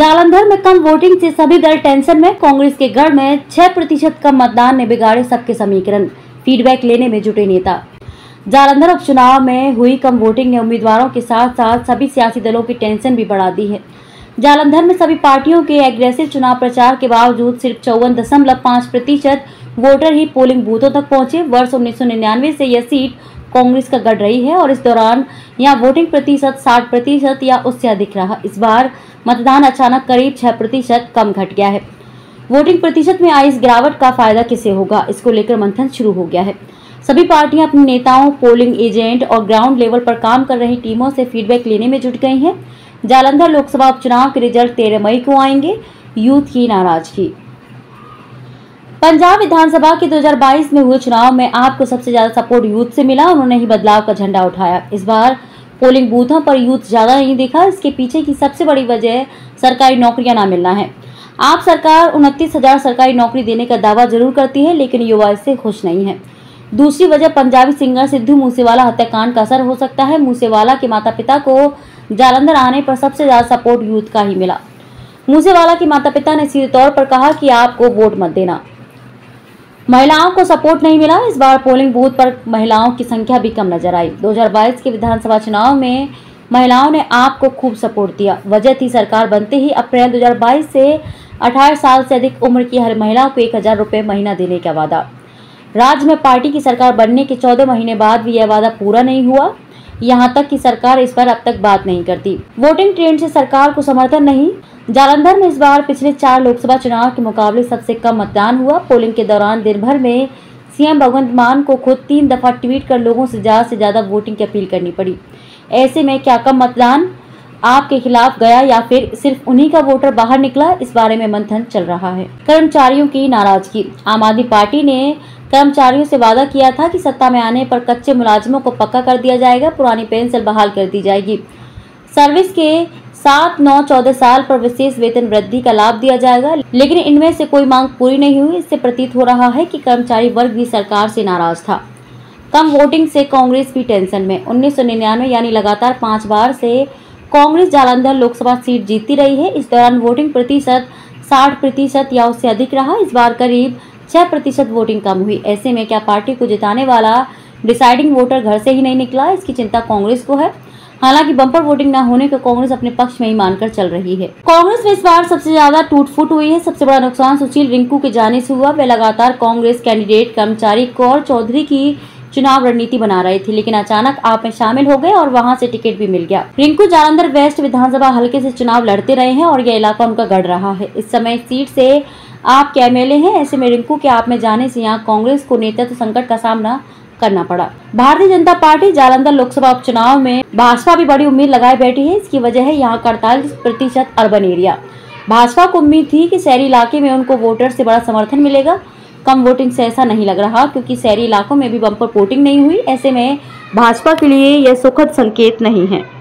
जालंधर में कम वोटिंग से सभी दल टेंशन में। कांग्रेस के गढ़ में 6% कम मतदान ने बिगाड़े सबके समीकरण, फीडबैक लेने में जुटे नेता। जालंधर उपचुनाव में हुई कम वोटिंग ने उम्मीदवारों के साथ साथ सभी सियासी दलों की टेंशन भी बढ़ा दी है। जालंधर में सभी पार्टियों के एग्रेसिव चुनाव प्रचार के बावजूद सिर्फ 54.5% वोटर ही पोलिंग बूथों तक पहुंचे। वर्ष 1999 से यह सीट कांग्रेस का गढ़ रही है और इस दौरान यहां वोटिंग प्रतिशत 60% या उससे अधिक रहा। इस बार मतदान अचानक करीब 6% कम घट गया है। वोटिंग प्रतिशत में आई इस गिरावट का फायदा किसे होगा, इसको लेकर मंथन शुरू हो गया है। सभी पार्टियां अपने नेताओं, पोलिंग एजेंट और ग्राउंड लेवल पर काम कर रही टीमों से फीडबैक लेने में जुट गई हैं। जालंधर लोकसभा उपचुनाव के रिजल्ट 13 मई को आएंगे। यूथ की नाराजगी। पंजाब विधानसभा के 2022 में हुए चुनाव में आपको सबसे ज्यादा सपोर्ट यूथ से मिला। उन्होंने ही बदलाव का झंडा उठाया। इस बार पोलिंग बूथों पर यूथ ज्यादा नहीं दिखा। इसके पीछे की सबसे बड़ी वजह सरकारी नौकरियां न मिलना है। आप सरकार 29,000 सरकारी नौकरी देने का दावा जरूर करती है, लेकिन युवा इससे खुश नहीं है। दूसरी वजह पंजाबी सिंगर सिद्धू मूसेवाला हत्याकांड का असर हो सकता है। मूसेवाला के माता पिता को जालंधर आने पर सबसे ज्यादा सपोर्ट यूथ का ही मिला। मूसेवाला के माता पिता ने सीधे तौर पर कहा कि आपको वोट मत देना। महिलाओं को सपोर्ट नहीं मिला। इस बार पोलिंग बूथ पर महिलाओं की संख्या भी कम नजर आई। 2022 के विधानसभा चुनाव में महिलाओं ने आपको खूब सपोर्ट दिया। वजह थी सरकार बनते ही अप्रैल 2022 से 18 साल से अधिक उम्र की हर महिला को 1,000 रुपए महीना देने का वादा। राज्य में पार्टी की सरकार बनने के 14 महीने बाद भी यह वादा पूरा नहीं हुआ। यहाँ तक कि सरकार इस पर अब तक बात नहीं करती। वोटिंग ट्रेंड से सरकार को समर्थन नहीं। जालंधर में इस बार पिछले 4 लोकसभा चुनाव के मुकाबले सबसे कम मतदान हुआ। पोलिंग के दौरान दिन भर में सीएम भगवंत मान को खुद 3 दफा ट्वीट कर लोगों से ज्यादा वोटिंग की अपील करनी पड़ी। ऐसे में क्या कम मतदान आपके खिलाफ गया या फिर सिर्फ उन्हीं का वोटर बाहर निकला, इस बारे में मंथन चल रहा है। कर्मचारियों की नाराजगी। आम आदमी पार्टी ने कर्मचारियों से वादा किया था कि सत्ता में आने पर कच्चे मुलाजिमों को पक्का कर दिया जाएगा, पुरानी पेंशन बहाल कर दी जाएगी, सर्विस के 7, 9, 14 साल पर विशेष वेतन वृद्धि का लाभ दिया जाएगा। लेकिन इनमें से कोई मांग पूरी नहीं हुई। इससे प्रतीत हो रहा है कि कर्मचारी वर्ग भी सरकार से नाराज था। कम वोटिंग से कांग्रेस भी टेंशन में। 1999 यानी लगातार 5 बार से कांग्रेस जालंधर लोकसभा सीट जीतती रही है। इस दौरान वोटिंग प्रतिशत 60% या उससे अधिक रहा। इस बार करीब 6% वोटिंग कम हुई। ऐसे में क्या पार्टी को जिताने वाला डिसाइडिंग वोटर घर से ही नहीं निकला, इसकी चिंता कांग्रेस को है। हालांकि बम्पर वोटिंग न होने को कांग्रेस अपने पक्ष में ही मानकर चल रही है। कांग्रेस में इस बार सबसे ज्यादा टूट-फूट हुई है। सबसे बड़ा नुकसान सुशील रिंकू के जाने से हुआ। वे लगातार कांग्रेस कैंडिडेट कर्मचारी कौर चौधरी की चुनाव रणनीति बना रहे थे, लेकिन अचानक आप में शामिल हो गए और वहां से टिकट भी मिल गया। रिंकू जालंधर वेस्ट विधानसभा हल्के से चुनाव लड़ते रहे हैं और यह इलाका उनका गढ़ रहा है। इस समय सीट से आप के एमएलए हैं। ऐसे में रिंकू के आप में जाने से यहाँ कांग्रेस को नेतृत्व संकट का सामना करना पड़ा। भारतीय जनता पार्टी जालंधर लोकसभा उपचुनाव में भाजपा भी बड़ी उम्मीद लगाए बैठी है। इसकी वजह है यहाँ का 48% अर्बन एरिया। भाजपा को उम्मीद थी कि शहरी इलाके में उनको वोटर से बड़ा समर्थन मिलेगा। कम वोटिंग से ऐसा नहीं लग रहा, क्योंकि शहरी इलाकों में भी बम्पर वोटिंग नहीं हुई। ऐसे में भाजपा के लिए यह सुखद संकेत नहीं है।